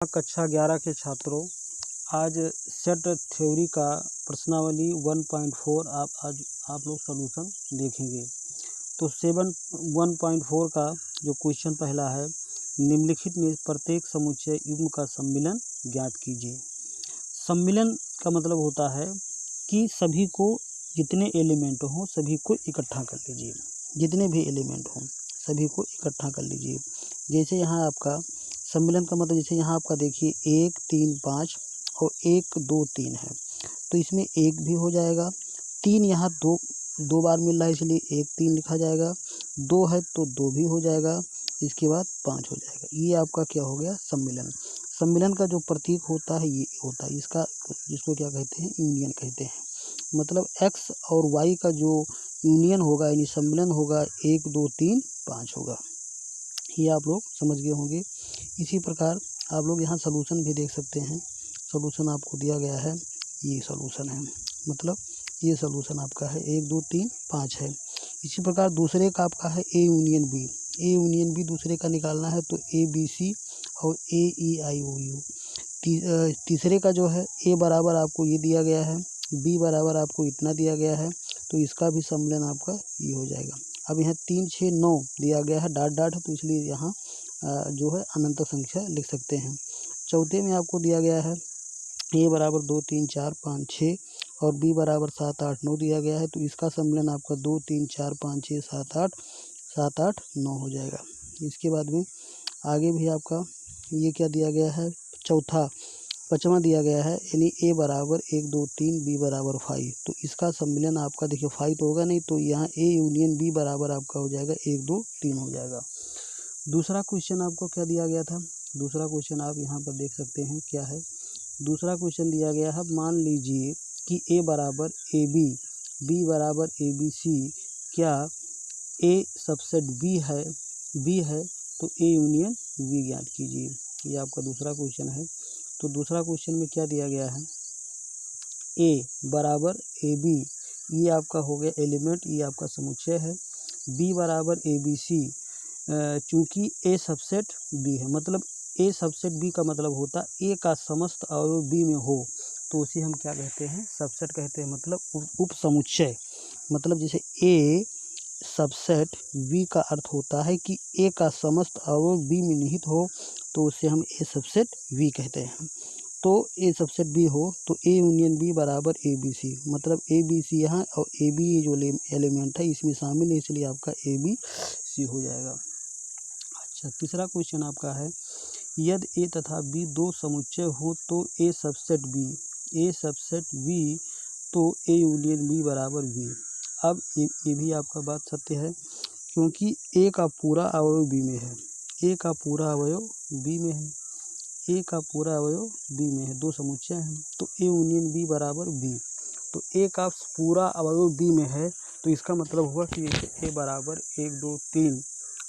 कक्षा 11 के छात्रों, आज सेट थ्योरी का प्रश्नावली 1.4 आज आप लोग सॉल्यूशन देखेंगे। तो 1.4 का जो क्वेश्चन पहला है, निम्नलिखित में प्रत्येक समुच्चय युग्म का सम्मिलन ज्ञात कीजिए। सम्मिलन का मतलब होता है कि सभी को, जितने एलिमेंट हों सभी को इकट्ठा कर लीजिए, जितने भी एलिमेंट हों सभी को इकट्ठा कर लीजिए। जैसे यहाँ आपका सम्मिलन का मतलब, जैसे यहाँ आपका देखिए 1 3 5 और 1 2 3 है, तो इसमें 1 भी हो जाएगा। 3 यहाँ दो बार मिल रहा है, इसलिए 1 3 लिखा जाएगा। 2 है तो 2 भी हो जाएगा, इसके बाद 5 हो जाएगा। ये आपका क्या हो गया, सम्मिलन। सम्मिलन का जो प्रतीक होता है ये होता है इसका, जिसको क्या कहते हैं, यूनियन कहते हैं। मतलब x और y का जो यूनियन होगा यानी सम्मिलन होगा, 1 2 3 5 होगा। ये आप लोग समझ गए होंगे। इसी प्रकार आप लोग यहाँ सॉल्यूशन भी देख सकते हैं। सॉल्यूशन आपको दिया गया है, ये सॉल्यूशन है, मतलब ये सॉल्यूशन आपका है 1 2 3 5 है। इसी प्रकार दूसरे का आपका है A union B. A union B दूसरे का निकालना है, तो ए बी सी और ए ई आई ओ यू। तीसरे का जो है ए बराबर आपको ये दिया गया है, बी बराबर आपको इतना दिया गया है, तो इसका भी सम्मिलन आपका ये हो जाएगा। अब यहाँ 3 6 9 दिया गया है, डाट डाट, तो इसलिए यहाँ जो है अनंत संख्या लिख सकते हैं। चौथे में आपको दिया गया है ए बराबर 2 3 4 5 6 और बी बराबर 7 8 9 दिया गया है, तो इसका सम्मिलन आपका 2 3 4 5 6 7 8 9 हो जाएगा। इसके बाद में आगे भी आपका ये क्या दिया गया है, पाँचवा दिया गया है, यानी ए बराबर 1 2 3 बी बराबर 5, तो इसका सम्मिलन आपका देखिए 5 तो होगा नहीं, तो यहाँ ए यूनियन बी बराबर आपका हो जाएगा 1 2 3 हो जाएगा। दूसरा क्वेश्चन आपको क्या दिया गया था, दूसरा क्वेश्चन आप यहाँ पर देख सकते हैं क्या है। दूसरा क्वेश्चन दिया गया है, मान लीजिए कि ए बराबर ए बी, बी बराबर ए बी सी, क्या ए सबसेट बी है तो ए यूनियन बी ज्ञात कीजिए। ये आपका दूसरा क्वेश्चन है। तो दूसरा क्वेश्चन में क्या दिया गया है, ए बराबर ए बी, ये आपका हो गया एलिमेंट, ये आपका समुच्चय है। बी बराबर ए बी सी, चूँकि ए सबसेट बी है, मतलब ए सबसेट बी का मतलब होता है ए का समस्त अवयव बी में हो, तो उसे हम क्या कहते हैं, सबसेट कहते हैं, मतलब उप समुच्चय। मतलब जैसे ए सबसेट बी का अर्थ होता है कि ए का समस्त अवयव बी में निहित हो, तो उसे हम ए सबसेट बी कहते हैं। तो ए सबसेट बी हो तो ए यूनियन बी बराबर ए बी सी, मतलब ए बी सी यहाँ और ए बी ये जो एलिमेंट है इसमें शामिल है, इसलिए आपका ए बी सी हो जाएगा। अच्छा, तीसरा क्वेश्चन आपका है, यदि ए तथा बी दो समुच्चय हो तो ए सबसेट बी तो ए यूनियन बी बराबर बी। अब ये भी आपका बात सत्य है, क्योंकि ए का पूरा अवयव बी में है, ए का पूरा अवयव बी में है, ए का पूरा अवयव बी में है, दो समुच्चय हैं, तो ए यूनियन बी बराबर बी। तो ए का पूरा अवयव बी में है, तो इसका मतलब हुआ कि ए बराबर 1 2 3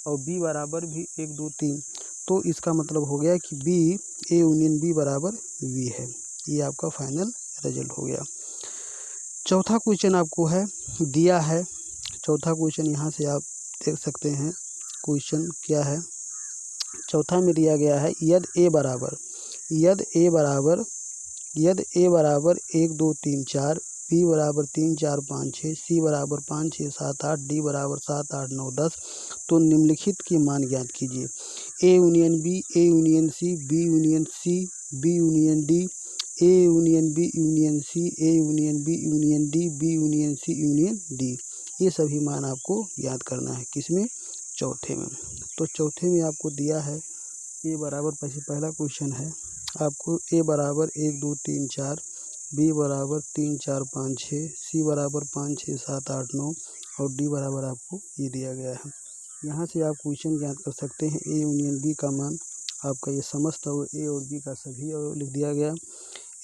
और बी बराबर भी 1 2 3, तो इसका मतलब हो गया कि बी ए यूनियन बी बराबर बी है। ये आपका फाइनल रिजल्ट हो गया। चौथा क्वेश्चन आपको है दिया है, चौथा क्वेश्चन यहाँ से आप देख सकते हैं क्वेश्चन क्या है। चौथा में दिया गया है, यदि ए बराबर 1 2 3 4, बी बराबर 3 4 5 6, सी बराबर 5 6 7 8, डी बराबर 7 8 9 10, तो निम्नलिखित के मान ज्ञात कीजिए। A union B, A union C, B union C, B union D, A union B union C, A union B union D, B union C union D. ये सभी मान आपको याद करना है, किसमें, चौथे में। तो चौथे में आपको दिया है ए बराबर, पहला क्वेश्चन है आपको, ए बराबर 1 2 3 4, बी बराबर 3 4 5 6, सी बराबर 5 6 7 8 9 और डी बराबर आपको ये दिया गया है। यहाँ से आप क्वेश्चन ज्ञात कर सकते हैं। ए यूनियन बी का मान आपका ये समस्त अवयव ए और बी का सभी अवयव लिख दिया गया,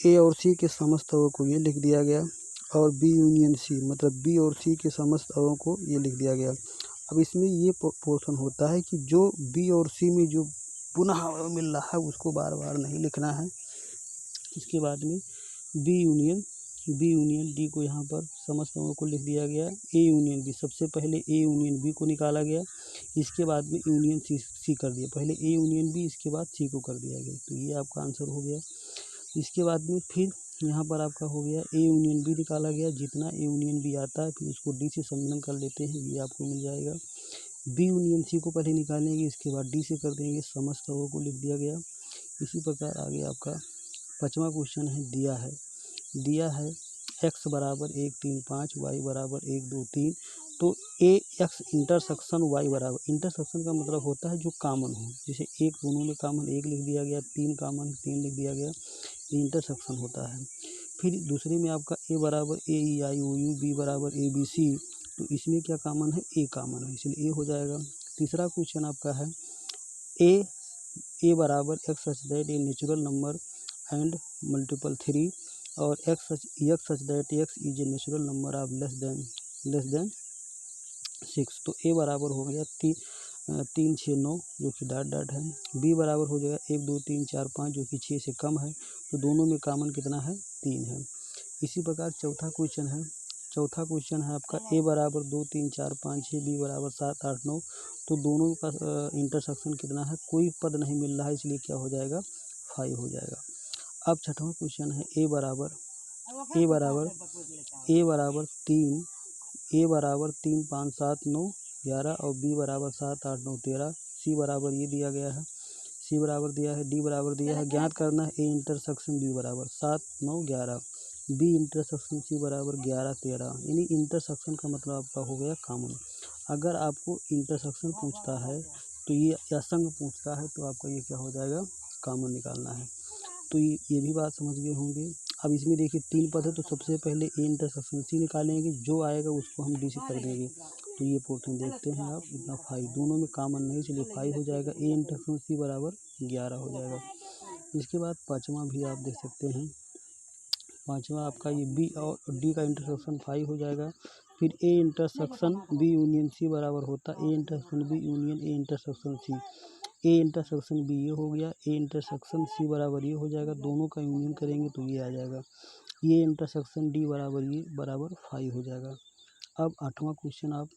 ए और सी के समस्त अवयव को ये लिख दिया गया, और बी यूनियन सी मतलब बी और सी के समस्त अवयव को ये लिख दिया गया। अब इसमें ये पोर्शन होता है कि जो बी और सी में जो पुनः अवयव मिल रहा है उसको बार बार नहीं लिखना है। इसके बाद में B union B union D को यहाँ पर समस्त अंगों को लिख दिया गया। ए यूनियन बी, सबसे पहले ए यूनियन बी को निकाला गया, इसके बाद में यूनियन सी कर दिया। पहले ए यूनियन बी, इसके बाद सी को कर दिया गया। तो ये आपका आंसर हो गया। इसके बाद में फिर यहाँ पर आपका हो गया ए यूनियन बी निकाला गया। जितना ए यूनियन बी आता है फिर उसको डी से सम्मिलन कर लेते हैं, ये आपको मिल जाएगा। बी यूनियन सी को पहले निकालेंगे, इसके बाद डी से कर देंगे, समस्त अंगों को लिख दिया गया। इसी प्रकार आगे आपका 5वां क्वेश्चन है, दिया है x बराबर 1 3 5, y बराबर 1 2 3। तो ए एक्स इंटरसेक्शन वाई बराबर, इंटरसेक्शन का मतलब होता है जो कॉमन हो, जैसे एक दोनों में कॉमन 1 लिख दिया गया, 3 कॉमन 3 लिख दिया गया, ये इंटरसेक्शन होता है। फिर दूसरे में आपका ए बराबर ए ई आई ओ यू, बी बराबर ए बी सी, तो इसमें क्या कॉमन है, ए कॉमन है, इसलिए ए हो जाएगा। तीसरा क्वेश्चन आपका है ए बराबर x such that a natural number and multiple 3 और x such that x is a natural number of less than 6। तो ए बराबर हो गया 3 6 9 जो कि डॉट डॉट है। बी बराबर हो जाएगा 1 2 3 4 5 जो कि 6 से कम है, तो दोनों में कॉमन कितना है, 3 है। इसी प्रकार चौथा क्वेश्चन है आपका ए बराबर 2 3 4 5 6, बी बराबर 7 8 9, तो दोनों का इंटरसेक्शन कितना है, कोई पद नहीं मिल रहा है, इसलिए क्या हो जाएगा, 5 हो जाएगा। अब छठवां क्वेश्चन है ए बराबर 3 5 7 9 11 और बी बराबर 7 8 9 13। सी बराबर ये दिया गया है, सी बराबर दिया है, डी बराबर दिया है। ज्ञात करना है ए इंटरसेक्शन बी बराबर 7 9 11, बी इंटरसेक्शन सी बराबर 11 13। यानी इंटरसेक्शन का मतलब आपका हो गया कॉमन। अगर आपको इंटरसेक्शन पूछता है तो या संग पूछता है तो आपका ये क्या हो जाएगा, कॉमन निकालना है। तो ये भी बात समझ गए होंगे। अब इसमें देखिए 3 पद है, तो सबसे पहले ए इंटरसेक्शन सी निकालेंगे, जो आएगा उसको हम डी से कर देंगे। तो ये पोर्शन देखते हैं आप, इतना 5 दोनों में कॉमन नहीं, चलिए 5 हो जाएगा। ए इंटरसेक्शन सी बराबर 11 हो जाएगा। इसके बाद 5वां भी आप देख सकते हैं, 5वां आपका ये बी और डी का इंटरसेक्शन 5 हो जाएगा। फिर A intersection B union C बराबर होता है A intersection B union A intersection C. A intersection B ये हो गया, ए इंटरसेक्शन सी बराबर ये हो जाएगा, दोनों का यूनियन करेंगे तो ये आ जाएगा। ये इंटरसेक्शन डी बराबर ये बराबर 5 हो जाएगा। अब 8वां क्वेश्चन आप